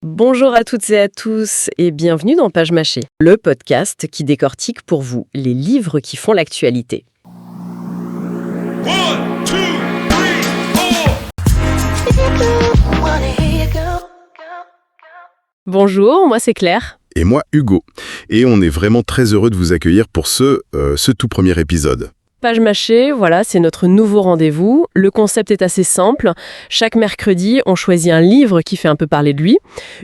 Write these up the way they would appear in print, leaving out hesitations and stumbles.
Bonjour à toutes et à tous et bienvenue dans Page Mâchée, le podcast qui décortique pour vous les livres qui font l'actualité. 1, 2, 3, 4. Bonjour, moi c'est Claire. Et moi, Hugo. Et on est vraiment très heureux de vous accueillir pour ce tout premier épisode. Page Mâchée, voilà, c'est notre nouveau rendez-vous. Le concept est assez simple. Chaque mercredi, on choisit un livre qui fait un peu parler de lui,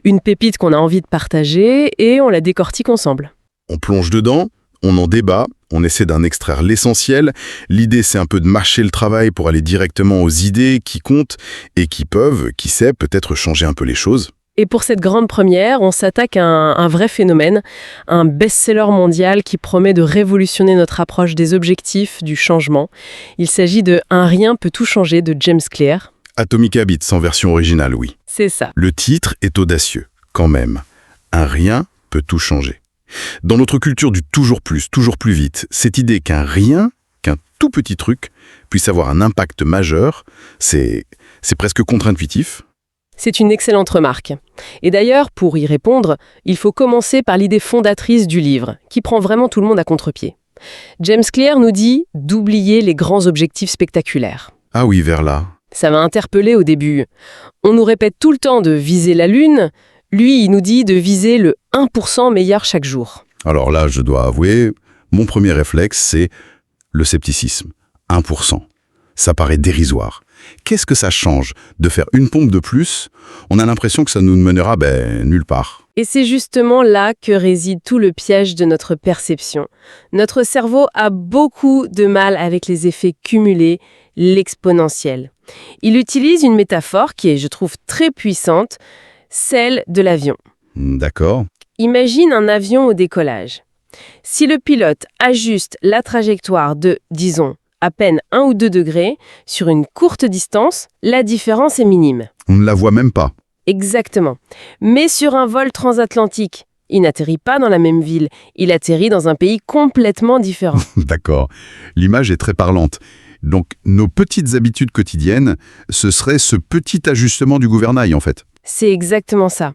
une pépite qu'on a envie de partager et on la décortique ensemble. On plonge dedans, on en débat, on essaie d'en extraire l'essentiel. L'idée, c'est un peu de mâcher le travail pour aller directement aux idées qui comptent et qui peuvent, qui sait, peut-être changer un peu les choses. Et pour cette grande première, on s'attaque à un vrai phénomène, un best-seller mondial qui promet de révolutionner notre approche des objectifs, du changement. Il s'agit de « Un rien peut tout changer » de James Clear. Atomic Habits en version originale, oui. C'est ça. Le titre est audacieux, quand même. Un rien peut tout changer. Dans notre culture du toujours plus vite, cette idée qu'un rien, qu'un tout petit truc, puisse avoir un impact majeur, c'est presque contre-intuitif. C'est une excellente remarque. Et d'ailleurs, pour y répondre, il faut commencer par l'idée fondatrice du livre, qui prend vraiment tout le monde à contre-pied. James Clear nous dit d'oublier les grands objectifs spectaculaires. Ah oui, vers là. Ça m'a interpellé au début. On nous répète tout le temps de viser la Lune. Lui, il nous dit de viser le 1% meilleur chaque jour. Alors là, je dois avouer, mon premier réflexe, c'est le scepticisme. 1%. Ça paraît dérisoire. Qu'est-ce que ça change de faire une pompe de plus? On a l'impression que ça nous mènera nulle part. Et c'est justement là que réside tout le piège de notre perception. Notre cerveau a beaucoup de mal avec les effets cumulés, l'exponentiel. Il utilise une métaphore qui est, je trouve, très puissante, celle de l'avion. D'accord. Imagine un avion au décollage. Si le pilote ajuste la trajectoire de, disons, à peine 1 ou 2 degrés, sur une courte distance, la différence est minime. On ne la voit même pas. Exactement. Mais sur un vol transatlantique, il n'atterrit pas dans la même ville, il atterrit dans un pays complètement différent. D'accord. L'image est très parlante. Donc, nos petites habitudes quotidiennes, ce serait ce petit ajustement du gouvernail, en fait. C'est exactement ça.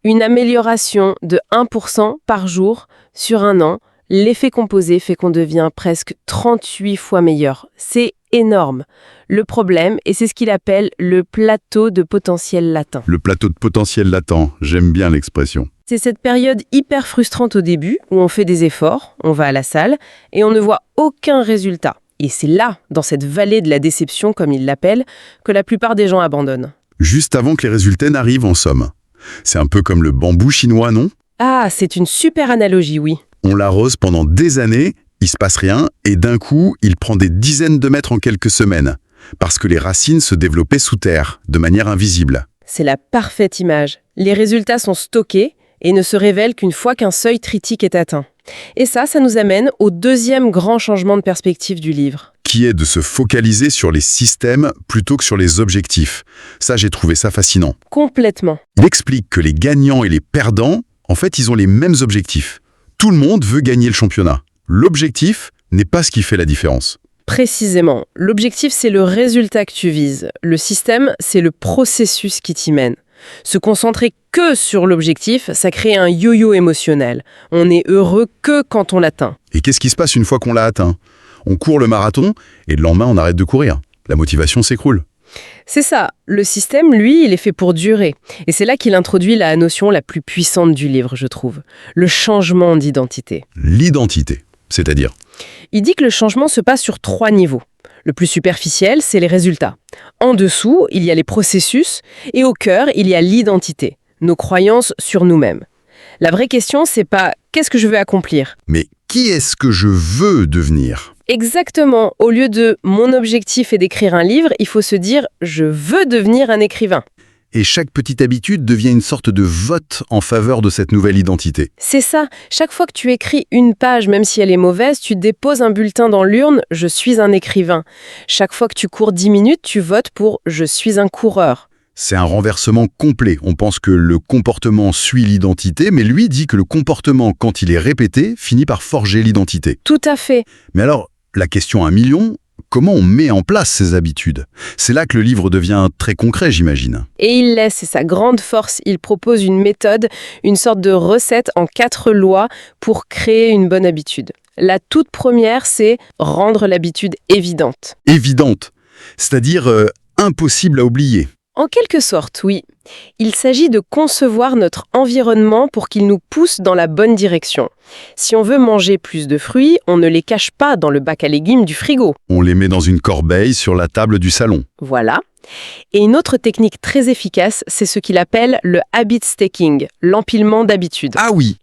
Une amélioration de 1% par jour sur un an, l'effet composé fait qu'on devient presque 38 fois meilleur. C'est énorme. Le problème, et c'est ce qu'il appelle le plateau de potentiel latent. Le plateau de potentiel latent, j'aime bien l'expression. C'est cette période hyper frustrante au début, où on fait des efforts, on va à la salle, et on ne voit aucun résultat. Et c'est là, dans cette vallée de la déception, comme il l'appelle, que la plupart des gens abandonnent. Juste avant que les résultats n'arrivent, en somme. C'est un peu comme le bambou chinois, non? Ah, c'est une super analogie, oui. On l'arrose pendant des années, il se passe rien, et d'un coup, il prend des dizaines de mètres en quelques semaines, parce que les racines se développaient sous terre, de manière invisible. C'est la parfaite image. Les résultats sont stockés et ne se révèlent qu'une fois qu'un seuil critique est atteint. Et ça nous amène au deuxième grand changement de perspective du livre. Qui est de se focaliser sur les systèmes plutôt que sur les objectifs. Ça, j'ai trouvé ça fascinant. Complètement. Il explique que les gagnants et les perdants, en fait, ils ont les mêmes objectifs. Tout le monde veut gagner le championnat. L'objectif n'est pas ce qui fait la différence. Précisément. L'objectif, c'est le résultat que tu vises. Le système, c'est le processus qui t'y mène. Se concentrer que sur l'objectif, ça crée un yo-yo émotionnel. On est heureux que quand on l'atteint. Et qu'est-ce qui se passe une fois qu'on l'a atteint? On court le marathon et le lendemain, on arrête de courir. La motivation s'écroule. C'est ça. Le système, lui, il est fait pour durer. Et c'est là qu'il introduit la notion la plus puissante du livre, je trouve. Le changement d'identité. L'identité, c'est-à-dire? Il dit que le changement se passe sur 3 niveaux. Le plus superficiel, c'est les résultats. En dessous, il y a les processus. Et au cœur, il y a l'identité, nos croyances sur nous-mêmes. La vraie question, c'est pas « qu'est-ce que je veux accomplir ?» Mais qui est-ce que je veux devenir? Exactement. Au lieu de « mon objectif est d'écrire un livre », il faut se dire « je veux devenir un écrivain ». Et chaque petite habitude devient une sorte de vote en faveur de cette nouvelle identité. C'est ça. Chaque fois que tu écris une page, même si elle est mauvaise, tu déposes un bulletin dans l'urne « je suis un écrivain ». Chaque fois que tu cours 10 minutes, tu votes pour « je suis un coureur ». C'est un renversement complet. On pense que le comportement suit l'identité, mais lui dit que le comportement, quand il est répété, finit par forger l'identité. Tout à fait. Mais alors, la question à 1 million, comment on met en place ces habitudes? C'est là que le livre devient très concret, j'imagine. Et il laisse, c'est sa grande force, il propose une méthode, une sorte de recette en 4 lois pour créer une bonne habitude. La toute première, c'est rendre l'habitude évidente. Évidente, c'est-à-dire impossible à oublier. En quelque sorte, oui. Il s'agit de concevoir notre environnement pour qu'il nous pousse dans la bonne direction. Si on veut manger plus de fruits, on ne les cache pas dans le bac à légumes du frigo. On les met dans une corbeille sur la table du salon. Voilà. Et une autre technique très efficace, c'est ce qu'il appelle le habit stacking, l'empilement d'habitudes. Ah oui,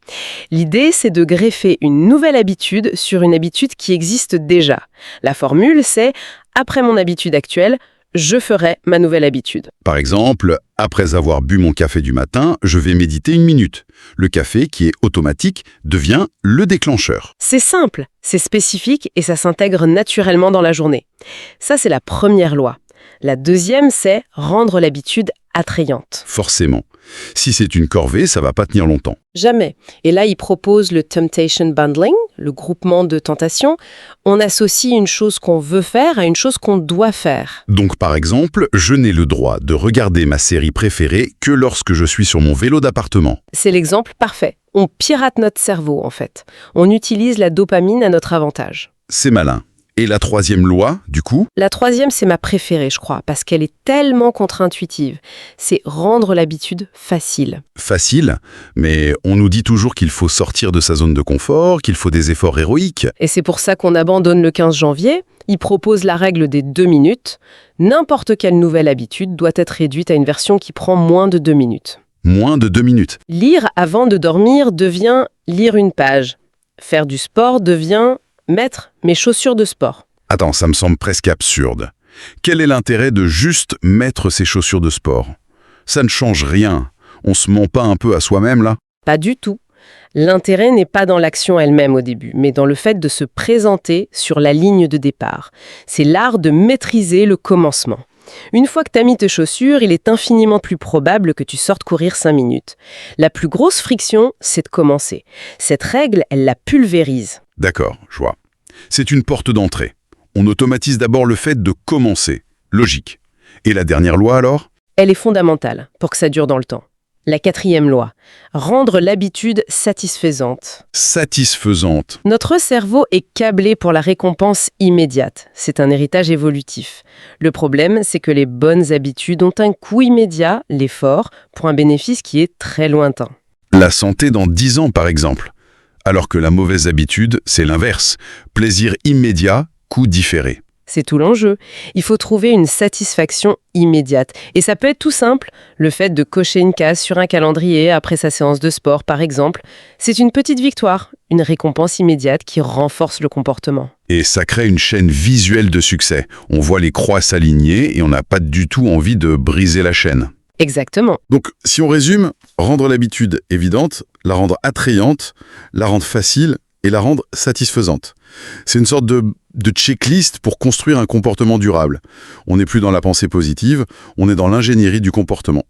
L'idée, c'est de greffer une nouvelle habitude sur une habitude qui existe déjà. La formule, c'est « après mon habitude actuelle, je ferai ma nouvelle habitude ». par exemple, après avoir bu mon café du matin, je vais méditer 1 minute. Le café, qui est automatique, devient le déclencheur. C'est simple, c'est spécifique et ça s'intègre naturellement dans la journée. Ça, c'est la première loi. La deuxième, c'est rendre l'habitude attrayante. Forcément. Si c'est une corvée, ça va pas tenir longtemps. Jamais. Et là, il propose le temptation bundling, le groupement de tentations. On associe une chose qu'on veut faire à une chose qu'on doit faire. Donc par exemple, je n'ai le droit de regarder ma série préférée que lorsque je suis sur mon vélo d'appartement. C'est l'exemple parfait. On pirate notre cerveau, en fait. On utilise la dopamine à notre avantage. C'est malin. Et la 3e loi, du coup? La 3e, c'est ma préférée, je crois, parce qu'elle est tellement contre-intuitive. C'est rendre l'habitude facile. Facile, mais on nous dit toujours qu'il faut sortir de sa zone de confort, qu'il faut des efforts héroïques. Et c'est pour ça qu'on abandonne le 15 janvier. Il propose la règle des 2 minutes. N'importe quelle nouvelle habitude doit être réduite à une version qui prend moins de 2 minutes. Moins de 2 minutes. Lire avant de dormir devient lire une page. Faire du sport devient mettre mes chaussures de sport. Attends, ça me semble presque absurde. Quel est l'intérêt de juste mettre ses chaussures de sport? Ça ne change rien. On se ment pas un peu à soi-même, là? Pas du tout. L'intérêt n'est pas dans l'action elle-même au début, mais dans le fait de se présenter sur la ligne de départ. C'est l'art de maîtriser le commencement. Une fois que tu as mis tes chaussures, il est infiniment plus probable que tu sortes courir 5 minutes. La plus grosse friction, c'est de commencer. Cette règle, elle la pulvérise. D'accord, je vois. C'est une porte d'entrée. On automatise d'abord le fait de commencer. Logique. Et la dernière loi alors? Elle est fondamentale pour que ça dure dans le temps. La 4e loi, rendre l'habitude satisfaisante. Satisfaisante. Notre cerveau est câblé pour la récompense immédiate. C'est un héritage évolutif. Le problème, c'est que les bonnes habitudes ont un coût immédiat, l'effort, pour un bénéfice qui est très lointain. La santé dans 10 ans, par exemple. Alors que la mauvaise habitude, c'est l'inverse. Plaisir immédiat, coût différé. C'est tout l'enjeu. Il faut trouver une satisfaction immédiate. Et ça peut être tout simple. Le fait de cocher une case sur un calendrier après sa séance de sport, par exemple, c'est une petite victoire, une récompense immédiate qui renforce le comportement. Et ça crée une chaîne visuelle de succès. On voit les croix s'aligner et on n'a pas du tout envie de briser la chaîne. Exactement. Donc, si on résume, rendre l'habitude évidente, la rendre attrayante, la rendre facile et la rendre satisfaisante. C'est une sorte de checklist pour construire un comportement durable. On n'est plus dans la pensée positive, on est dans l'ingénierie du comportement.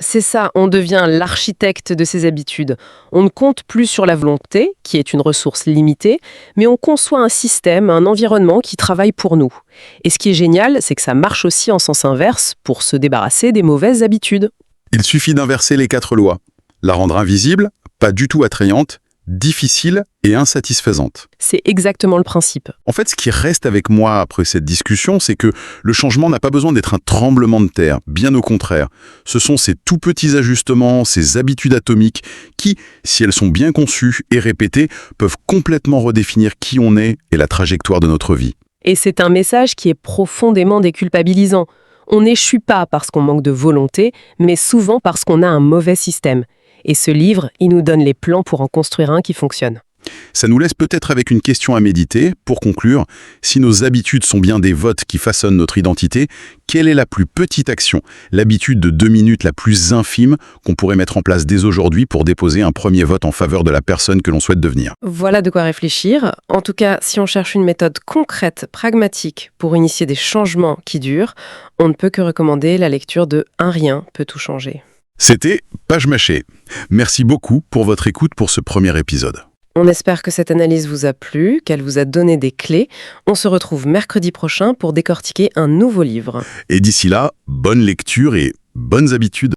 C'est ça, on devient l'architecte de ses habitudes. On ne compte plus sur la volonté, qui est une ressource limitée, mais on conçoit un système, un environnement qui travaille pour nous. Et ce qui est génial, c'est que ça marche aussi en sens inverse pour se débarrasser des mauvaises habitudes. Il suffit d'inverser les 4 lois. La rendre invisible, pas du tout attrayante, difficile et insatisfaisante. C'est exactement le principe. En fait, ce qui reste avec moi après cette discussion, c'est que le changement n'a pas besoin d'être un tremblement de terre, bien au contraire. Ce sont ces tout petits ajustements, ces habitudes atomiques qui, si elles sont bien conçues et répétées, peuvent complètement redéfinir qui on est et la trajectoire de notre vie. Et c'est un message qui est profondément déculpabilisant. On n'échoue pas parce qu'on manque de volonté, mais souvent parce qu'on a un mauvais système. Et ce livre, il nous donne les plans pour en construire un qui fonctionne. Ça nous laisse peut-être avec une question à méditer. Pour conclure, si nos habitudes sont bien des votes qui façonnent notre identité, quelle est la plus petite action, l'habitude de 2 minutes la plus infime qu'on pourrait mettre en place dès aujourd'hui pour déposer un premier vote en faveur de la personne que l'on souhaite devenir? Voilà de quoi réfléchir. En tout cas, si on cherche une méthode concrète, pragmatique, pour initier des changements qui durent, on ne peut que recommander la lecture de Un rien peut tout changer. C'était Page Mâchée. Merci beaucoup pour votre écoute pour ce premier épisode. On espère que cette analyse vous a plu, qu'elle vous a donné des clés. On se retrouve mercredi prochain pour décortiquer un nouveau livre. Et d'ici là, bonne lecture et bonnes habitudes.